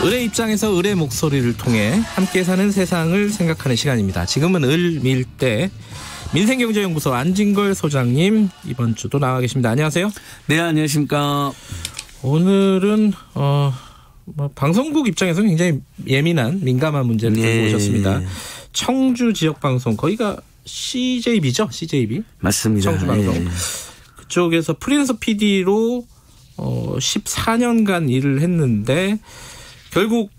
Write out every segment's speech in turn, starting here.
을의 입장에서 을의 목소리를 통해 함께 사는 세상을 생각하는 시간입니다. 지금은 을밀대 민생경제연구소 안진걸 소장님 이번 주도 나와 계십니다. 안녕하세요. 네, 안녕하십니까. 오늘은 방송국 입장에서 굉장히 예민한 민감한 문제를 들고 오셨습니다. 청주 지역방송 거기가 CJB죠? CJB? 맞습니다. 청주방송. 그쪽에서 프리랜서 PD로 14년간 일을 했는데 결국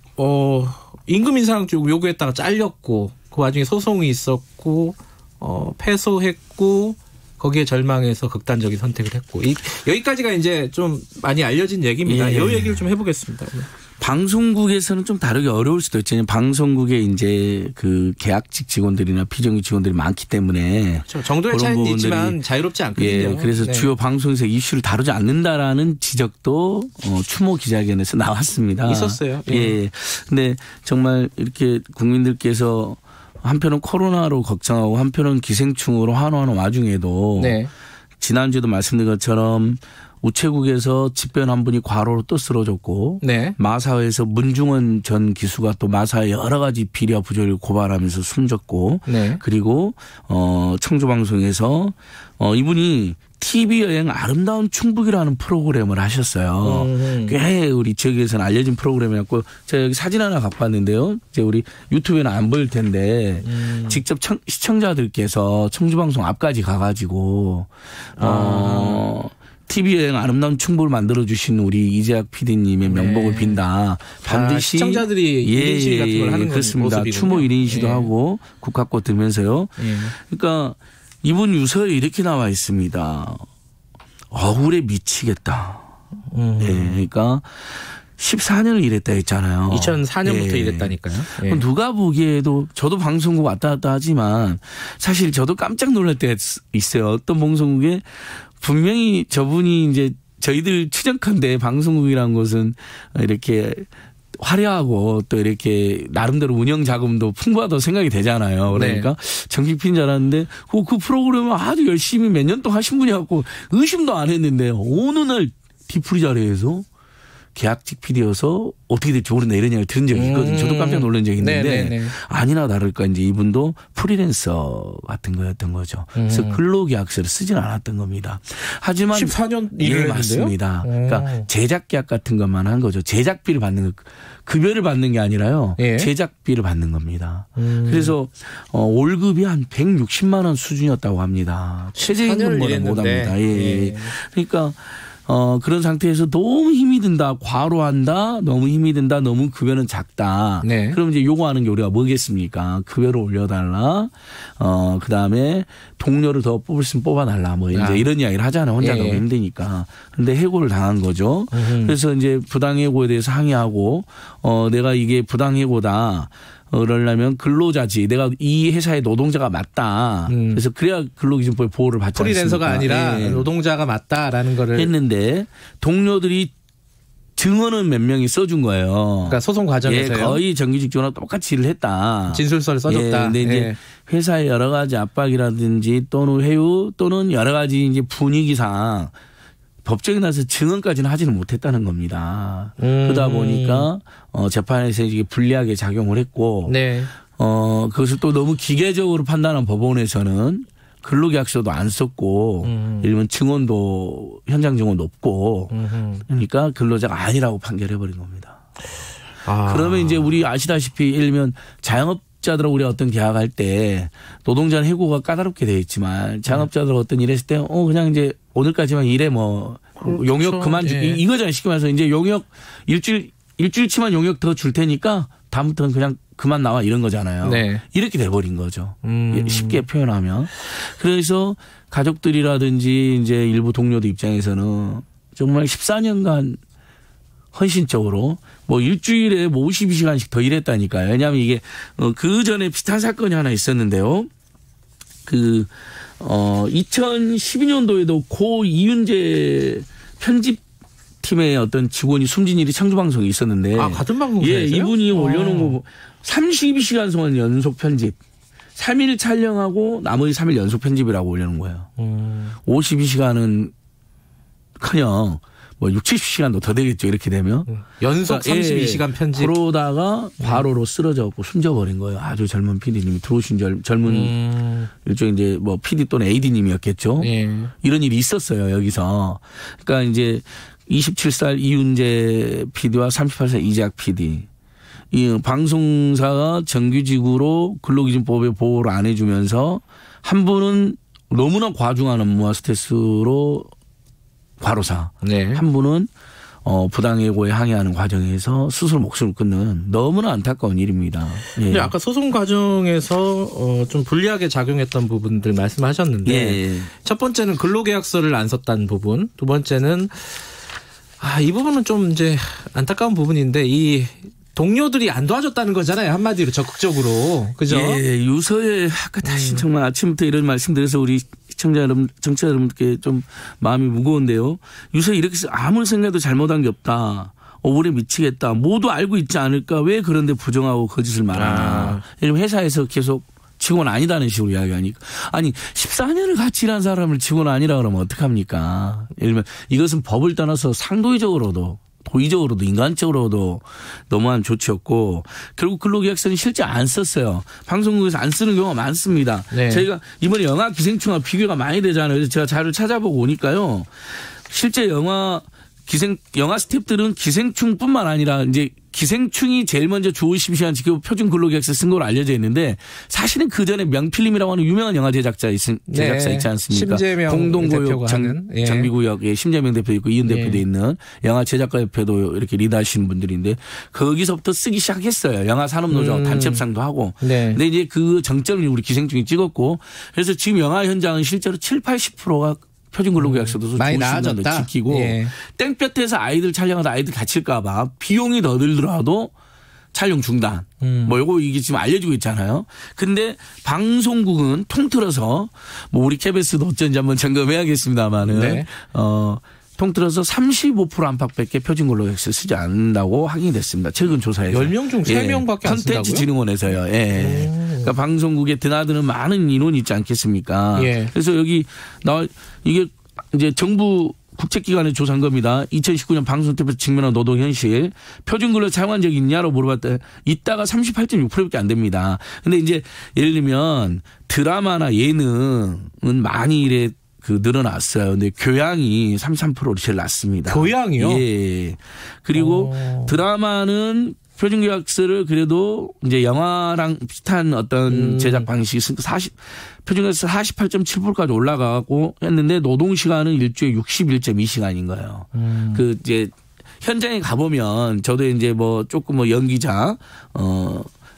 임금 인상 쪽 요구했다가 잘렸고 그 와중에 소송이 있었고 패소했고 거기에 절망해서 극단적인 선택을 했고 여기까지가 이제 좀 많이 알려진 얘기입니다. 이 얘기를 좀 해보겠습니다. 방송국에서는 좀 다루기 어려울 수도 있잖아요. 방송국에 이제 그 계약직 직원들이나 비정규 직원들이 많기 때문에 그렇죠. 정도의 차이는 있지만 자유롭지 않거든요. 그래서 주요 방송에서 이슈를 다루지 않는다라는 지적도 추모 기자회견에서 나왔습니다. 있었어요. 근데 정말 이렇게 국민들께서 한편은 코로나로 걱정하고 한편은 기생충으로 환호하는 와중에도 지난주에도 말씀드린 것처럼 우체국에서 집변 한 분이 과로로 또 쓰러졌고 마사회에서 문중원 전 기수가 또 마사회 여러 가지 비리와 부조리를 고발하면서 숨졌고 그리고 청주방송에서 이분이 TV 여행 아름다운 충북이라는 프로그램을 하셨어요. 꽤 우리 지역에서는 알려진 프로그램이었고 제가 여기 사진 하나 갖고 왔는데요. 이제 우리 유튜브에는 안 보일 텐데 직접 시청자들께서 청주방송 앞까지 가가지고 TV 여행 아름다운 충북을 만들어주신 우리 이재학 PD님의 명복을 빈다. 반드시 시청자들이 1인 시위 같은 걸 하는 그렇습니다. 모습이군요. 추모 1인 시도 하고 국화꽃 들면서요. 그러니까 이분 유서에 이렇게 나와 있습니다. 억울해 미치겠다. 그러니까 14년을 일했다 했잖아요. 2004년부터 일했다니까요. 누가 보기에도 저도 방송국 왔다 갔다 하지만 사실 저도 깜짝 놀랄 때가 있어요. 어떤 방송국에 분명히 저분이 이제 저희들 추정컨대 방송국이라는 것은 이렇게 화려하고 또 이렇게 나름대로 운영 자금도 풍부하다고 생각이 되잖아요. 그러니까 정식핀 줄 알았는데 그 프로그램을 아주 열심히 몇 년 동안 하신 분이 갖고 의심도 안 했는데 어느 날 뒤풀이 자리에서 계약직 PD여서 어떻게 될지 모른다 이런 이야기를 들은 적이 있거든요. 저도 깜짝 놀란 적이 있는데 아니나 다를까 이제 이분도 프리랜서 같은 거였던 거죠. 그래서 근로계약서를 쓰진 않았던 겁니다. 하지만 14년 일을 맞습니다. 그러니까 제작계약 같은 것만 한 거죠. 제작비를 받는 거. 급여를 받는 게 아니라요. 제작비를 받는 겁니다. 그래서 월급이 한 160만 원 수준이었다고 합니다. 최저임금보다 못합니다. 그러니까 그런 상태에서 너무 힘이 든다, 과로한다, 너무 힘이 든다, 너무 급여는 작다. 그럼 이제 요구하는 게 우리가 뭐겠습니까? 급여를 올려달라. 그 다음에 동료를 더 뽑을 수 있으면 뽑아달라. 뭐 이제 이런 이야기를 하잖아요. 혼자 너무 힘드니까. 근데 해고를 당한 거죠. 그래서 이제 부당해고에 대해서 항의하고 내가 이게 부당해고다. 그러려면 근로자지. 내가 이 회사의 노동자가 맞다. 그래서 그래야 근로기준법의 보호를 받지 않습니까? 프리랜서가 아니라 노동자가 맞다라는 거를 했는데 동료들이 증언은 몇 명이 써준 거예요. 그러니까 소송 과정에서요. 거의 정규직 직원하고 똑같이 일을 했다. 진술서를 써줬다. 근데 이제 회사의 여러 가지 압박이라든지 또는 회유 또는 여러 가지 이제 분위기상 법정에 나서 증언까지는 하지는 못했다는 겁니다. 그러다 보니까 재판에서 이게 불리하게 작용을 했고 그것을 또 너무 기계적으로 판단한 법원에서는 근로계약서도 안 썼고 예를 들면 증언도 현장 증언도 없고 그러니까 근로자가 아니라고 판결해버린 겁니다. 그러면 이제 우리 아시다시피 예를 들면 자영업자들하고 우리가 어떤 계약할 때 노동자는 해고가 까다롭게 되어 있지만 자영업자들 어떤 일 했을 때 그냥 이제 오늘까지만 일해 뭐 용역 그만두기 이거잖아요. 쉽게 말해서 이제 용역 일주일치만 용역 더 줄 테니까 다음부터는 그냥 그만 나와 이런 거잖아요. 이렇게 돼버린 거죠. 쉽게 표현하면. 그래서 가족들이라든지 이제 일부 동료들 입장에서는 정말 14년간 헌신적으로 뭐 일주일에 뭐 52시간씩 더 일했다니까요. 왜냐하면 이게 그 전에 비슷한 사건이 하나 있었는데요. 2012년도에도 고 이윤재 편집팀의 어떤 직원이 숨진 일이 청주방송에 있었는데. 같은 방송사에서요? 이분이 올려놓은 거 32시간 동안 연속 편집. 3일 촬영하고 나머지 3일 연속 편집이라고 올려놓은 거예요. 52시간은 커녕 뭐 60, 70시간도 더 되겠죠. 이렇게 되면. 연속 32시간 편집. 그러다가 과로로 쓰러져갖고 숨져버린 거예요. 아주 젊은 PD님이 들어오신 젊은 일종의 이제 뭐 PD 또는 AD님이었겠죠. 이런 일이 있었어요. 여기서. 그러니까 이제 27살 이윤재 PD와 38살 이재학 PD. 이 방송사가 정규직으로 근로기준법의 보호를 안 해주면서 한 분은 너무나 과중한 업무와 스트레스로 과로사. 한 분은 부당해고에 항의하는 과정에서 스스로 목숨을 끊는 너무나 안타까운 일입니다. 근데 아까 소송 과정에서 좀 불리하게 작용했던 부분들 말씀하셨는데 첫 번째는 근로계약서를 안 썼다는 부분, 두 번째는 이 부분은 좀 이제 안타까운 부분인데 이 동료들이 안 도와줬다는 거잖아요. 한마디로 적극적으로. 그죠? 예, 유서에 아까 다시 정말 아침부터 이런 말씀드려서 우리 시청자 여러분, 정치자 여러분께 좀 마음이 무거운데요. 유서에 이렇게 아무 생각도 잘못한 게 없다. 억울해 미치겠다. 모두 알고 있지 않을까. 왜 그런데 부정하고 거짓을 말하나. 이러면 회사에서 계속 직원 아니다는 식으로 이야기하니까. 아니 14년을 같이 일한 사람을 직원 아니라 그러면 어떡합니까. 예를 들면 이것은 법을 떠나서 상도의적으로도 도의적으로도 인간적으로도 너무한 조치였고 결국 근로계약서는 실제 안 썼어요. 방송국에서 안 쓰는 경우가 많습니다. 저희가 이번에 영화 기생충과 비교가 많이 되잖아요. 그래서 제가 자료를 찾아보고 오니까요. 실제 영화 스태프들은 기생충뿐만 아니라 이제 기생충이 제일 먼저 주 50시간 지키고 표준 근로계약서 쓴 걸로 알려져 있는데 사실은 그 전에 명필름이라고 하는 유명한 영화 제작사 있지 않습니까? 심재명 공동고역 장비구역에 심재명 대표 있고 이은 대표도 있는 영화 제작가 협회도 이렇게 리드하시는 분들인데 거기서부터 쓰기 시작했어요. 영화 산업노조 단체 협상도 하고. 근데 이제 그 정점을 우리 기생충이 찍었고 그래서 지금 영화 현장은 실제로 7, 80%가 표준 근로계약서도 많이 나아졌다. 지키고 땡볕에서 아이들 촬영하다 아이들 다칠까 봐 비용이 더 들더라도 촬영 중단. 뭐 요거 이게 지금 알려지고 있잖아요. 근데 방송국은 통틀어서 뭐 우리 KBS도 어쩐지 한번 점검해야겠습니다만은 통틀어서 35% 안팎밖에 표준 근로계약서 쓰지 않는다고 확인이 됐습니다. 최근 조사에서. 10명 중 3명밖에 안 쓴다고요? 컨텐츠진흥원에서요. 그러니까 방송국에 드나드는 많은 인원이 있지 않겠습니까? 그래서 여기 이게 이제 정부 국책기관의 조사한 겁니다. 2019년 방송태에서 직면한 노동 현실. 표준근로 사용한 적이 있냐로 물어봤더니 있다가 38.6%밖에 안 됩니다. 근데 이제 예를 들면 드라마나 예능은 많이 이래 늘어났어요. 근데 교양이 33%로 제일 낮습니다. 교양이요? 예. 그리고 드라마는 표준계약서를 그래도 이제 영화랑 비슷한 어떤 제작 방식이 표준계약서 48.7%까지 올라가고 했는데 노동시간은 일주일에 61.2시간인 거예요. 이제 현장에 가보면 저도 이제 뭐 조금 뭐 연기자,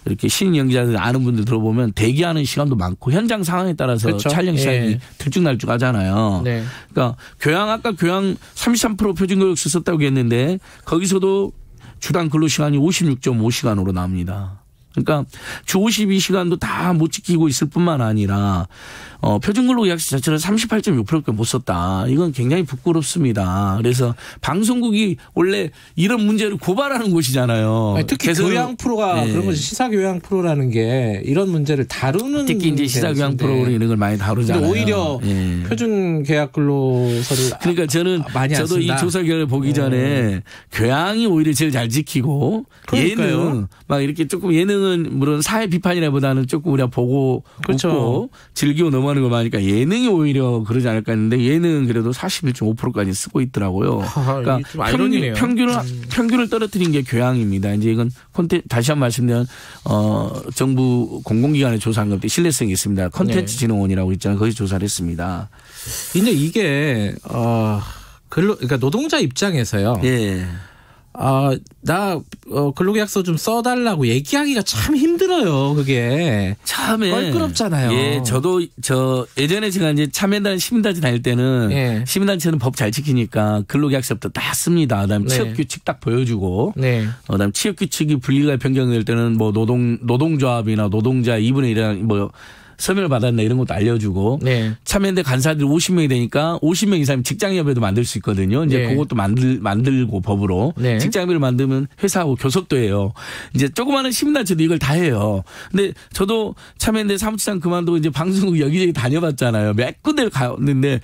이렇게 신인 연기자들 아는 분들 들어보면 대기하는 시간도 많고 현장 상황에 따라서 촬영 시간이 들쭉날쭉 하잖아요. 그러니까 아까 교양 33% 표준교육서 썼다고 했는데 거기서도 주당 근로시간이 56.5시간으로 나옵니다. 그러니까 주 52시간도 다 못 지키고 있을 뿐만 아니라 표준근로계약서 자체를 38.6%밖에 못 썼다. 이건 굉장히 부끄럽습니다. 그래서 방송국이 원래 이런 문제를 고발하는 곳이잖아요. 특히 교양 프로가 그런 거지. 시사교양 프로라는 게 이런 문제를 다루는 특히 이제 시사교양 프로로 이런 걸 많이 다루잖아요. 오히려 표준계약근로서를 그러니까 저도 이 조사 결과를 보기 전에 교양이 오히려 제일 잘 지키고 예능 막 이렇게 조금 예능은 물론 사회 비판이라보다는 조금 우리가 보고 웃고 즐기고 넘어가는 걸 많으니까 예능이 오히려 그러지 않을까 했는데 예능은 그래도 41.5%까지 쓰고 있더라고요. 그러니까 평균을 떨어뜨린 게 교양입니다. 이제 이건 다시 한번 말씀드리면 정부 공공기관에 조사한 건데 신뢰성이 있습니다. 콘텐츠진흥원이라고 있잖아요. 거기서 조사를 했습니다. 근데 이게 그러니까 노동자 입장에서요. 근로계약서 좀 써달라고 얘기하기가 참 힘들어요. 그게 처음에 껄끄럽잖아요. 저도 예전에 제가 이제 참여단 시민단체 다닐 때는 시민단체는 법 잘 지키니까 근로계약서부터 다 씁니다. 그다음에 취업규칙 딱 보여주고, 그다음에 취업규칙이 분리가 변경될 때는 뭐 노동조합이나 노동자 2분의 1이나 뭐 서명을 받았나 이런 것도 알려주고 참여연대 간사들이 50명이 되니까 50명 이상이면 직장협의회도 만들 수 있거든요. 이제 그것도 만들고 법으로 직장협의회를 만들면 회사하고 교섭도 해요. 이제 조그마한 시민단체도 이걸 다 해요. 근데 저도 참여연대 사무처장 그만두고 이제 방송국 여기저기 다녀봤잖아요. 몇 군데를 갔는데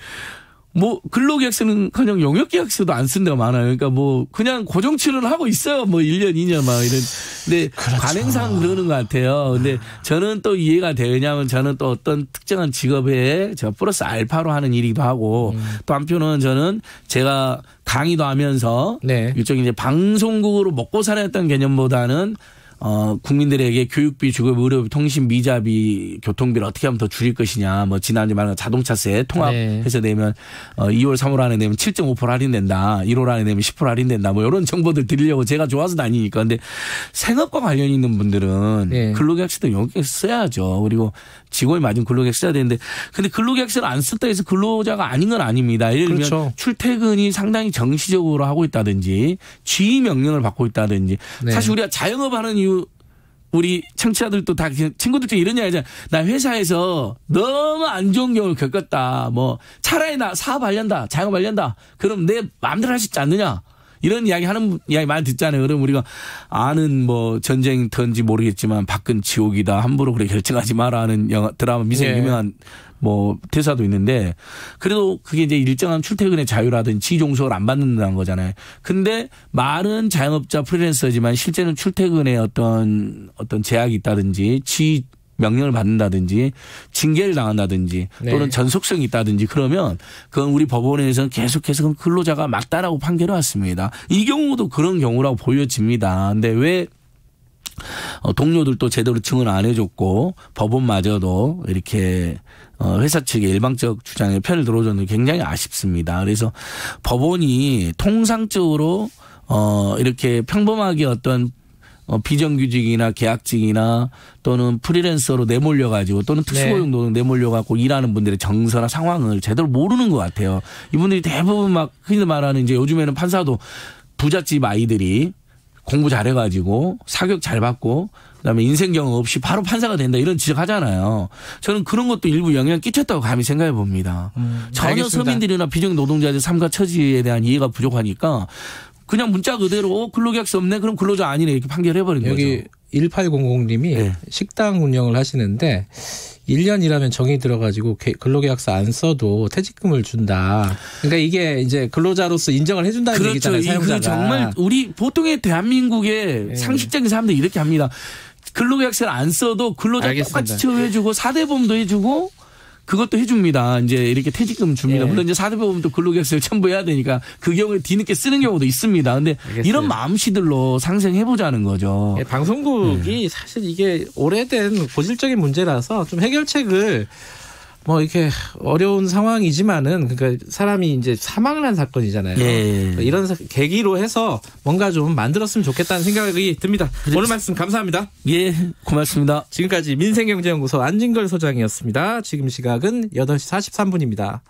뭐 근로계약서는 그냥 용역계약서도 안 쓴 데가 많아요. 그러니까 뭐 그냥 고정치료를 하고 있어요. 뭐 1년, 2년 막 이런. 근데 그렇죠. 관행상 그러는 것 같아요. 근데 저는 또 이해가 돼요. 왜냐하면 저는 또 어떤 특정한 직업에 제가 플러스 알파로 하는 일이기도 하고 또 한편은 저는 제가 강의도 하면서 네. 일종의 이제 방송국으로 먹고 살았던 개념보다는 국민들에게 교육비, 주거비, 의료비, 통신, 미자비, 교통비를 어떻게 하면 더 줄일 것이냐. 뭐 지난주에 말한 자동차세 통합해서 내면 2월, 3월 안에 내면 7.5% 할인된다. 1월 안에 내면 10% 할인된다. 뭐 이런 정보들 드리려고 제가 좋아서 다니니까. 근데 생업과 관련이 있는 분들은 네. 근로계약서도 여기 써야죠. 그리고 직원이 맞으면 근로계약서 써야 되는데 근데 근로계약서를 안 썼다 해서 근로자가 아닌 건 아닙니다. 예를 들면 그렇죠. 출퇴근이 상당히 정시적으로 하고 있다든지 지휘 명령을 받고 있다든지 네. 사실 우리가 자영업하는 이유 우리 청취자들도 다 친구들 중에 이런 이야기 하잖아요. 나 회사에서 너무 안 좋은 경우를 겪었다. 뭐 차라리 나 사업하련다. 자영업하련다. 그럼 내 마음대로 할 수 있지 않느냐. 이런 이야기 하는 이야기 많이 듣잖아요. 그럼 우리가 아는 뭐 전쟁터인지 모르겠지만 밖은 지옥이다. 함부로 그래 결정하지 마라 하는 영화 드라마 미생 유명한 뭐 대사도 있는데 그래도 그게 이제 일정한 출퇴근의 자유라든지 지종속을 안 받는다는 거잖아요. 근데 말은 자영업자 프리랜서지만 실제는 출퇴근에 어떤 제약이 있다든지 지 명령을 받는다든지 징계를 당한다든지 또는 전속성이 있다든지 그러면 그건 우리 법원에서는 계속해서 근로자가 맞다라고 판결해 왔습니다. 이 경우도 그런 경우라고 보여집니다. 근데 왜 동료들도 제대로 증언 안 해줬고 법원마저도 이렇게 회사 측의 일방적 주장에 편을 들어줬는데 굉장히 아쉽습니다. 그래서 법원이 통상적으로 이렇게 평범하게 어떤 비정규직이나 계약직이나 또는 프리랜서로 내몰려가지고 또는 특수고용노동 내몰려가지고 일하는 분들의 정서나 상황을 제대로 모르는 것 같아요. 이분들이 대부분 막 흔히 말하는 이제 요즘에는 판사도 부잣집 아이들이 공부 잘해가지고 사교육 잘 받고 그다음에 인생 경험 없이 바로 판사가 된다 이런 지적하잖아요. 저는 그런 것도 일부 영향을 끼쳤다고 감히 생각해 봅니다. 전혀 알겠습니다. 서민들이나 비정노동자들 삶과 처지에 대한 이해가 부족하니까 그냥 문자 그대로 근로계약서 없네 그럼 근로자 아니네 이렇게 판결해버린 거죠. 여기 1800님이 식당 운영을 하시는데 1년 일하면 정이 들어가지고 근로계약서 안 써도 퇴직금을 준다. 그러니까 이게 이제 근로자로서 인정을 해준다는 그렇죠. 얘기잖아요. 사용자가. 정말 우리 보통의 대한민국의 상식적인 사람들이 이렇게 합니다. 근로계약서를 안 써도 근로자 똑같이 처우해주고 4대보험도 해주고 그것도 해줍니다. 이제 이렇게 퇴직금 줍니다. 물론 이제 4대보험도 근로계약서를 첨부해야 되니까 그 경우에 뒤늦게 쓰는 경우도 있습니다. 근데 이런 마음씨들로 상생해보자는 거죠. 방송국이 사실 이게 오래된 고질적인 문제라서 좀 해결책을 뭐 이렇게 어려운 상황이지만은 그러니까 사람이 이제 사망을 한 사건이잖아요. 이런 계기로 해서 뭔가 좀 만들었으면 좋겠다는 생각이 듭니다. 오늘 말씀 감사합니다. 예, 고맙습니다. 지금까지 민생경제연구소 안진걸 소장이었습니다. 지금 시각은 8시 43분입니다.